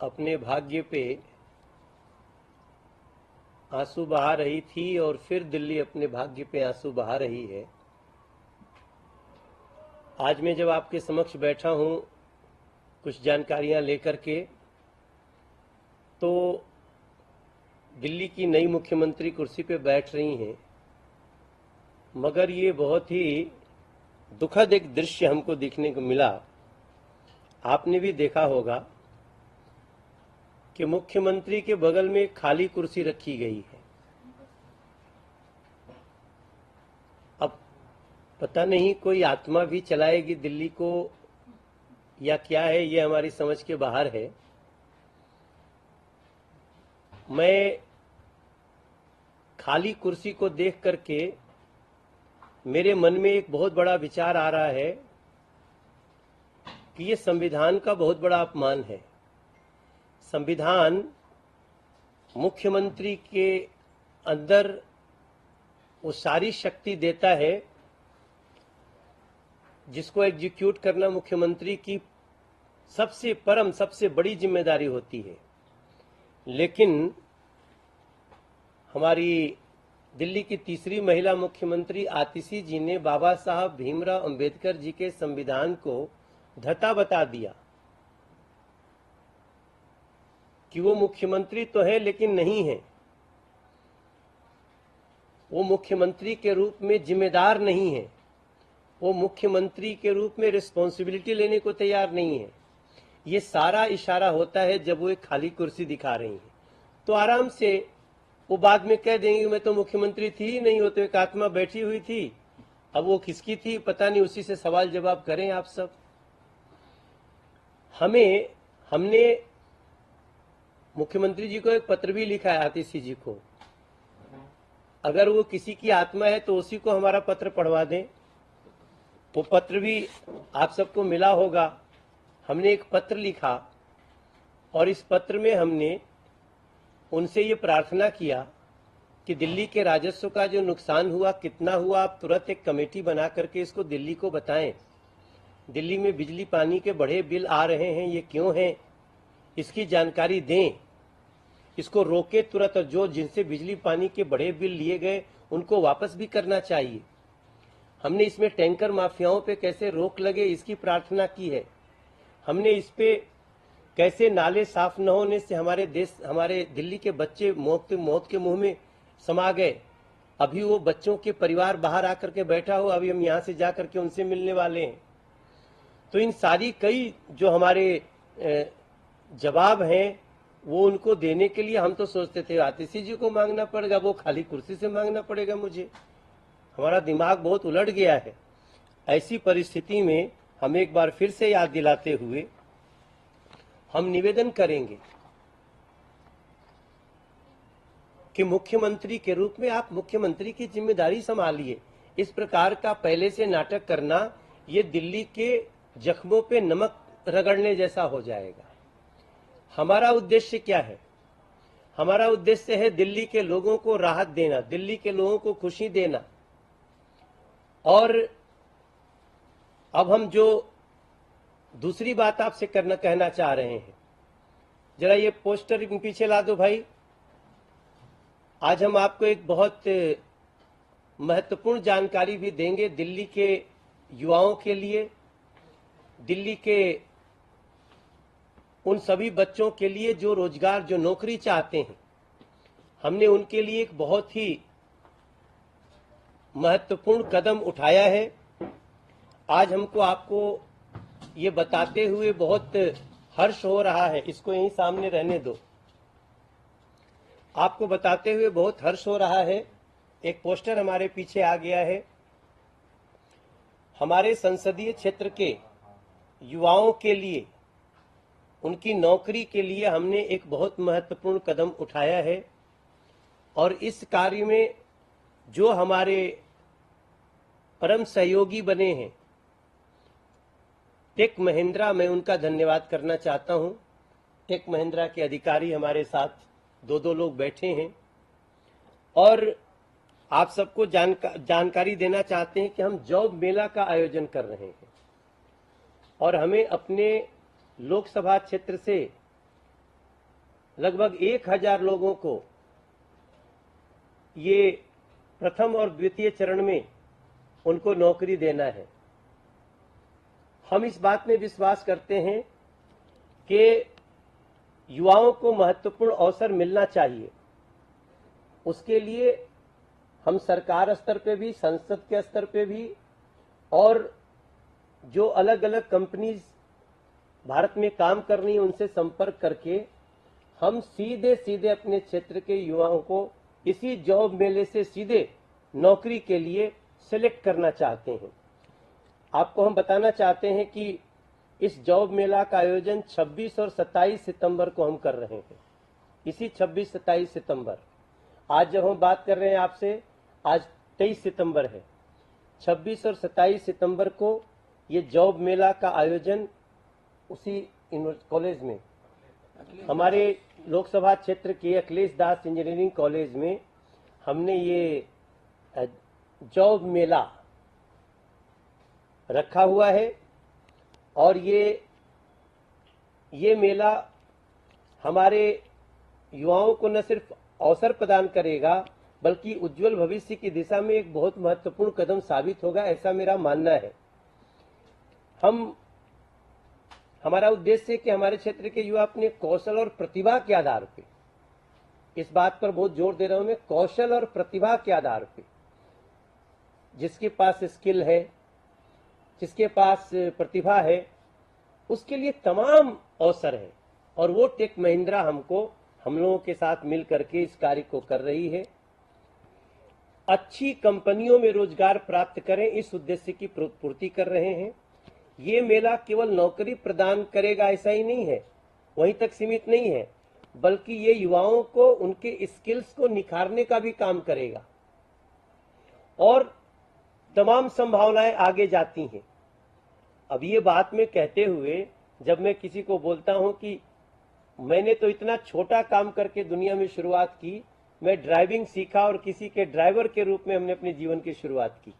अपने भाग्य पे आंसू बहा रही थी और फिर दिल्ली अपने भाग्य पे आंसू बहा रही है। आज मैं जब आपके समक्ष बैठा हूं कुछ जानकारियां लेकर के, तो दिल्ली की नई मुख्यमंत्री कुर्सी पे बैठ रही हैं, मगर ये बहुत ही दुखद एक दृश्य हमको देखने को मिला। आपने भी देखा होगा कि मुख्यमंत्री के बगल में एक खाली कुर्सी रखी गई है। अब पता नहीं कोई आत्मा भी चलाएगी दिल्ली को या क्या है, ये हमारी समझ के बाहर है। मैं खाली कुर्सी को देख करके मेरे मन में एक बहुत बड़ा विचार आ रहा है कि ये संविधान का बहुत बड़ा अपमान है। संविधान मुख्यमंत्री के अंदर वो सारी शक्ति देता है जिसको एग्जीक्यूट करना मुख्यमंत्री की सबसे बड़ी जिम्मेदारी होती है। लेकिन हमारी दिल्ली की तीसरी महिला मुख्यमंत्री आतिशी जी ने बाबा साहब भीमराव अंबेडकर जी के संविधान को धता बता दिया कि वो मुख्यमंत्री तो है लेकिन नहीं है, वो मुख्यमंत्री के रूप में जिम्मेदार नहीं है, वो मुख्यमंत्री के रूप में रिस्पॉन्सिबिलिटी लेने को तैयार नहीं है। ये सारा इशारा होता है जब वो एक खाली कुर्सी दिखा रही है। तो आराम से वो बाद में कह देंगे मैं तो मुख्यमंत्री थी ही नहीं, वो तो एक आत्मा बैठी हुई थी। अब वो किसकी थी पता नहीं, उसी से सवाल जवाब करें आप सब। हमने मुख्यमंत्री जी को एक पत्र भी लिखा है, आतिशी जी को। अगर वो किसी की आत्मा है तो उसी को हमारा पत्र पढ़वा दें। वो पत्र भी आप सबको मिला होगा। हमने एक पत्र लिखा और इस पत्र में हमने उनसे ये प्रार्थना किया कि दिल्ली के राजस्व का जो नुकसान हुआ, कितना हुआ, आप तुरंत एक कमेटी बना करके इसको दिल्ली को बताएं। दिल्ली में बिजली पानी के बड़े बिल आ रहे हैं, ये क्यों हैं, इसकी जानकारी दें, इसको रोके तुरंत। और जो जिनसे बिजली पानी के बड़े बिल लिए गए उनको वापस भी करना चाहिए। हमने इसमें टैंकर माफियाओं पे कैसे रोक लगे इसकी प्रार्थना की है। हमने इस पे कैसे नाले साफ न होने से हमारे दिल्ली के बच्चे मौत के मुंह में समा गए। अभी वो बच्चों के परिवार बाहर आकर के बैठा हो, अभी हम यहाँ से जा करके उनसे मिलने वाले हैं। तो इन सारी कई जो हमारे जवाब हैं वो उनको देने के लिए हम तो सोचते थे आतिशी जी को मांगना पड़ेगा, वो खाली कुर्सी से मांगना पड़ेगा मुझे। हमारा दिमाग बहुत उलट गया है। ऐसी परिस्थिति में हम एक बार फिर से याद दिलाते हुए हम निवेदन करेंगे कि मुख्यमंत्री के रूप में आप मुख्यमंत्री की जिम्मेदारी संभालिए। इस प्रकार का पहले से नाटक करना ये दिल्ली के जख्मों पे नमक रगड़ने जैसा हो जाएगा। हमारा उद्देश्य क्या है? हमारा उद्देश्य है दिल्ली के लोगों को राहत देना, दिल्ली के लोगों को खुशी देना। और अब हम जो दूसरी बात आपसे कहना चाह रहे हैं, जरा ये पोस्टर पीछे ला दो भाई। आज हम आपको एक बहुत महत्वपूर्ण जानकारी भी देंगे दिल्ली के युवाओं के लिए, दिल्ली के उन सभी बच्चों के लिए जो रोजगार, जो नौकरी चाहते हैं। हमने उनके लिए एक बहुत ही महत्वपूर्ण कदम उठाया है। आज हमको आपको ये बताते हुए बहुत हर्ष हो रहा है। इसको यहीं सामने रहने दो। आपको बताते हुए बहुत हर्ष हो रहा है। एक पोस्टर हमारे पीछे आ गया है। हमारे संसदीय क्षेत्र के युवाओं के लिए, उनकी नौकरी के लिए हमने एक बहुत महत्वपूर्ण कदम उठाया है। और इस कार्य में जो हमारे परम सहयोगी बने हैं, टेक महिंद्रा, मैं उनका धन्यवाद करना चाहता हूं। टेक महिंद्रा के अधिकारी हमारे साथ दो लोग बैठे हैं और आप सबको जानकारी देना चाहते हैं कि हम जॉब मेला का आयोजन कर रहे हैं और हमें अपने लोकसभा क्षेत्र से लगभग 1000 लोगों को ये प्रथम और द्वितीय चरण में उनको नौकरी देना है। हम इस बात में विश्वास करते हैं कि युवाओं को महत्वपूर्ण अवसर मिलना चाहिए। उसके लिए हम सरकार स्तर पे भी, संसद के स्तर पे भी और जो अलग अलग कंपनीज भारत में काम कर रही हैं उनसे संपर्क करके हम सीधे सीधे अपने क्षेत्र के युवाओं को इसी जॉब मेले से सीधे नौकरी के लिए सिलेक्ट करना चाहते हैं। आपको हम बताना चाहते हैं कि इस जॉब मेला का आयोजन 26 और 27 सितंबर को हम कर रहे हैं। इसी 26-27 सितंबर, आज जब हम बात कर रहे हैं आपसे, आज 23 सितंबर है। 26 और 27 सितंबर को ये जॉब मेला का आयोजन उसी कॉलेज में, हमारे लोकसभा क्षेत्र के अखिलेश दास इंजीनियरिंग कॉलेज में हमने ये जॉब मेला रखा हुआ है। और ये मेला हमारे युवाओं को न सिर्फ अवसर प्रदान करेगा बल्कि उज्जवल भविष्य की दिशा में एक बहुत महत्वपूर्ण कदम साबित होगा, ऐसा मेरा मानना है। हमारा उद्देश्य है कि हमारे क्षेत्र के युवा अपने कौशल और प्रतिभा के आधार पे, इस बात पर बहुत जोर दे रहा हूं मैं, कौशल और प्रतिभा के आधार पे, जिसके पास स्किल है, जिसके पास प्रतिभा है, उसके लिए तमाम अवसर है। और वो टेक महिंद्रा हम लोगों के साथ मिल करके इस कार्य को कर रही है। अच्छी कंपनियों में रोजगार प्राप्त करें, इस उद्देश्य की पूर्ति कर रहे हैं। ये मेला केवल नौकरी प्रदान करेगा ऐसा ही नहीं है, वहीं तक सीमित नहीं है, बल्कि ये युवाओं को उनके स्किल्स को निखारने का भी काम करेगा और तमाम संभावनाएं आगे जाती हैं। अब ये बात में कहते हुए जब मैं किसी को बोलता हूं कि मैंने तो इतना छोटा काम करके दुनिया में शुरुआत की, मैं ड्राइविंग सीखा और किसी के ड्राइवर के रूप में हमने अपने जीवन की शुरुआत की,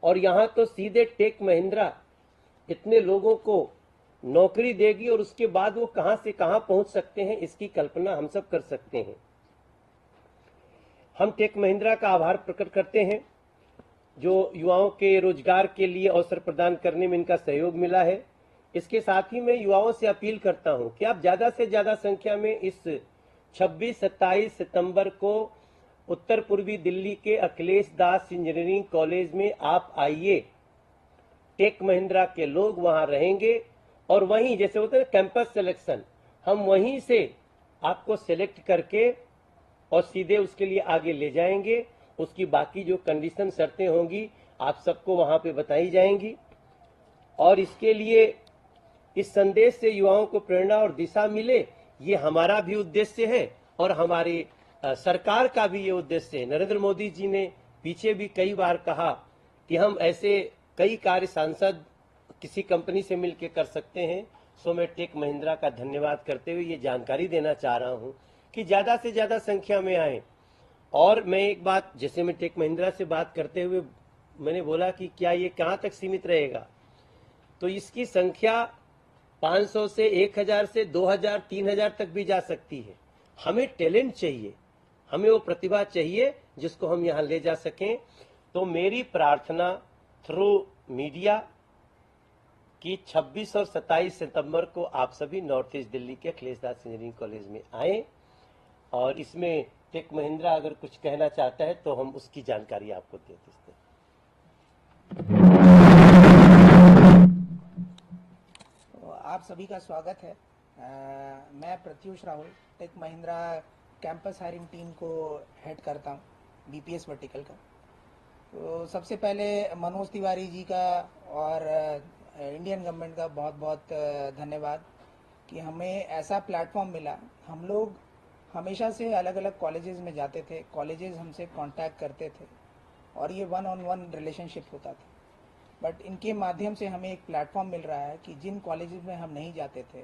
और यहां तो सीधे टेक महिंद्रा इतने लोगों को नौकरी देगी और उसके बाद वो कहां से कहां पहुंच सकते हैं, इसकी कल्पना हम सब कर सकते हैं। हम टेक महिंद्रा का आभार प्रकट करते हैं जो युवाओं के रोजगार के लिए अवसर प्रदान करने में इनका सहयोग मिला है। इसके साथ ही मैं युवाओं से अपील करता हूं कि आप ज्यादा से ज्यादा संख्या में इस 26-27 सितंबर को उत्तर पूर्वी दिल्ली के अखिलेश दास इंजीनियरिंग कॉलेज में आप आइए। टेक महिंद्रा के लोग वहां रहेंगे और वहीं, जैसे होता है कैंपस सिलेक्शन, हम वहीं से आपको सिलेक्ट करके और सीधे उसके लिए आगे ले जाएंगे। उसकी बाकी जो कंडीशन, शर्तें होंगी आप सबको वहां पे बताई जाएंगी। और इसके लिए इस संदेश से युवाओं को प्रेरणा और दिशा मिले, ये हमारा भी उद्देश्य है और हमारी सरकार का भी ये उद्देश्य है। नरेंद्र मोदी जी ने पीछे भी कई बार कहा कि हम ऐसे कई कार्य सांसद किसी कंपनी से मिलकर कर सकते हैं। सो मैं टेक महिंद्रा का धन्यवाद करते हुए ये जानकारी देना चाह रहा हूं कि ज्यादा से ज्यादा संख्या में आए। और मैं एक बात, जैसे मैं टेक महिंद्रा से बात करते हुए मैंने बोला कि क्या ये कहां तक सीमित रहेगा, तो इसकी संख्या 500 से 1000 से 2000 3000 तक भी जा सकती है। हमें टैलेंट चाहिए, हमें वो प्रतिभा चाहिए जिसको हम यहां ले जा सकें। तो मेरी प्रार्थना थ्रू मीडिया कि 26 और 27 सितंबर को आप सभी नॉर्थ ईस्ट दिल्ली के अखिलेश दास इंजीनियरिंग कॉलेज में आए और इसमें टेक महिंद्रा अगर कुछ कहना चाहता है तो हम उसकी जानकारी आपको दे देते हैं। आप सभी का स्वागत है। मैं Pratyush Rahul Tech Mahindra campus hiring team को हेड करता हूँ, बीपीएस वर्टिकल का। तो सबसे पहले मनोज तिवारी जी का और इंडियन गवर्नमेंट का बहुत बहुत धन्यवाद कि हमें ऐसा प्लेटफॉर्म मिला। हम लोग हमेशा से अलग अलग कॉलेजेस में जाते थे, कॉलेजेस हमसे कांटेक्ट करते थे और ये 1-on-1 रिलेशनशिप होता था। बट इनके माध्यम से हमें एक प्लेटफॉर्म मिल रहा है कि जिन कॉलेजेस में हम नहीं जाते थे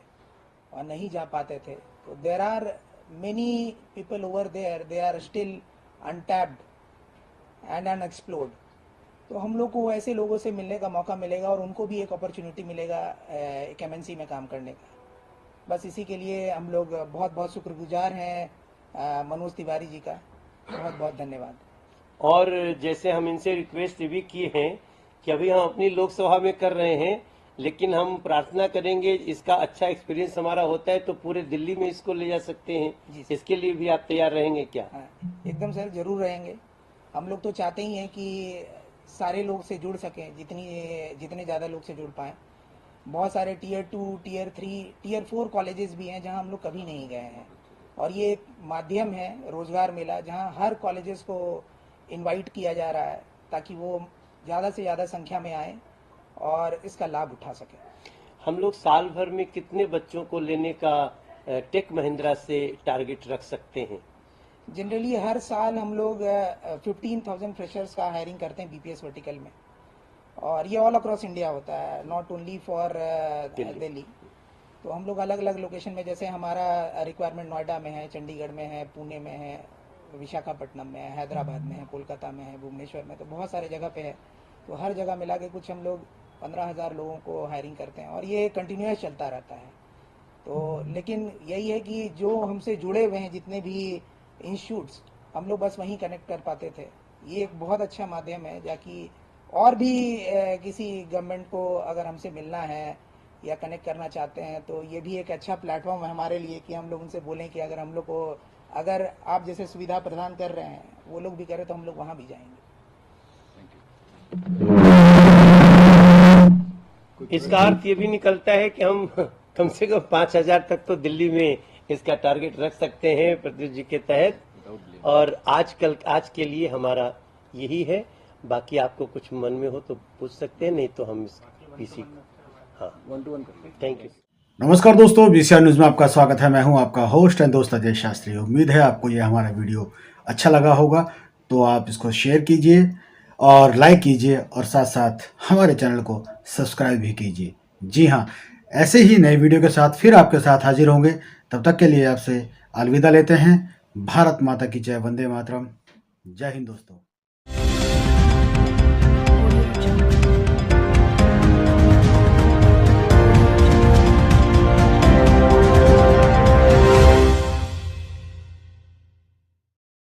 और नहीं जा पाते थे, तो there are many people over there, they are still untapped and unexplored. तो हम लोग को ऐसे लोगों से मिलने का मौका मिलेगा और उनको भी एक अपॉर्चुनिटी मिलेगा एक एमएनसी में काम करने का। बस इसी के लिए हम लोग बहुत बहुत शुक्रगुजार हैं मनोज तिवारी जी का। बहुत बहुत धन्यवाद। और जैसे हम इनसे रिक्वेस्ट भी किए हैं कि अभी हम अपनी लोकसभा में कर रहे हैं, लेकिन हम प्रार्थना करेंगे इसका अच्छा एक्सपीरियंस हमारा होता है तो पूरे दिल्ली में इसको ले जा सकते जी हैं। सर। इसके लिए भी आप तैयार रहेंगे क्या? हाँ, एकदम सर, जरूर रहेंगे। हम लोग तो चाहते ही हैं कि सारे लोग से जुड़ सकें, जितने ज़्यादा लोग से जुड़ पाएँ। बहुत सारे टीयर 2, टीयर 3, टीयर 4 कॉलेजेस भी हैं जहां हम लोग कभी नहीं गए हैं, और ये एक माध्यम है रोजगार मेला जहां हर कॉलेजेस को इनवाइट किया जा रहा है ताकि वो ज़्यादा से ज़्यादा संख्या में आए और इसका लाभ उठा सकें। हम लोग साल भर में कितने बच्चों को लेने का टेक महिंद्रा से टारगेट रख सकते हैं? जनरली हर साल हम लोग 15,000 फ्रेशर्स का हायरिंग करते हैं बीपीएस वर्टिकल में, और ये ऑल अक्रॉस इंडिया होता है, नॉट ओनली फॉर दिल्ली। तो हम लोग अलग अलग लोकेशन में, जैसे हमारा रिक्वायरमेंट नोएडा में है, चंडीगढ़ में है, पुणे में है, विशाखापट्टनम में है, हैदराबाद में है, कोलकाता में है, भुवनेश्वर में, तो बहुत सारे जगह पे है। तो हर जगह मिला के कुछ हम लोग 15,000 लोगों को हायरिंग करते हैं, और ये कंटिन्यूस चलता रहता है। तो लेकिन यही है कि जो हमसे जुड़े हुए हैं जितने भी इंस्टीट्यूट्स, हम लोग बस वहीं कनेक्ट कर पाते थे। ये एक बहुत अच्छा माध्यम है, जाकि और भी किसी गवर्नमेंट को अगर हमसे मिलना है या कनेक्ट करना चाहते हैं तो ये भी एक अच्छा प्लेटफॉर्म है हमारे लिए कि हम लोग उनसे बोलें कि अगर हम लोग को, अगर आप जैसे सुविधा प्रदान कर रहे हैं वो लोग भी करें तो हम लोग वहाँ भी जाएंगे। इसका अर्थ ये भी निकलता है कि हम कम से कम 5,000 तक तो दिल्ली में इसका टारगेट रख सकते हैं प्रत्युष जी के तहत। और आज के लिए हमारा यही है। बाकी आपको कुछ मन में हो तो पूछ सकते हैं, नहीं तो हम इसी हाँ 1-to-1 थैंक यू। नमस्कार दोस्तों, बीसीआर न्यूज़ में आपका स्वागत है। मैं हूं आपका होस्ट एंड दोस्त अजय शास्त्री। उम्मीद है आपको ये हमारा वीडियो अच्छा लगा होगा, तो आप इसको शेयर कीजिए और लाइक कीजिए, और साथ साथ हमारे चैनल को सब्सक्राइब भी कीजिए। जी हाँ, ऐसे ही नए वीडियो के साथ फिर आपके साथ हाजिर होंगे। तब तक के लिए आपसे अलविदा लेते हैं। भारत माता की जय, वंदे मातरम। जय हिंद दोस्तों।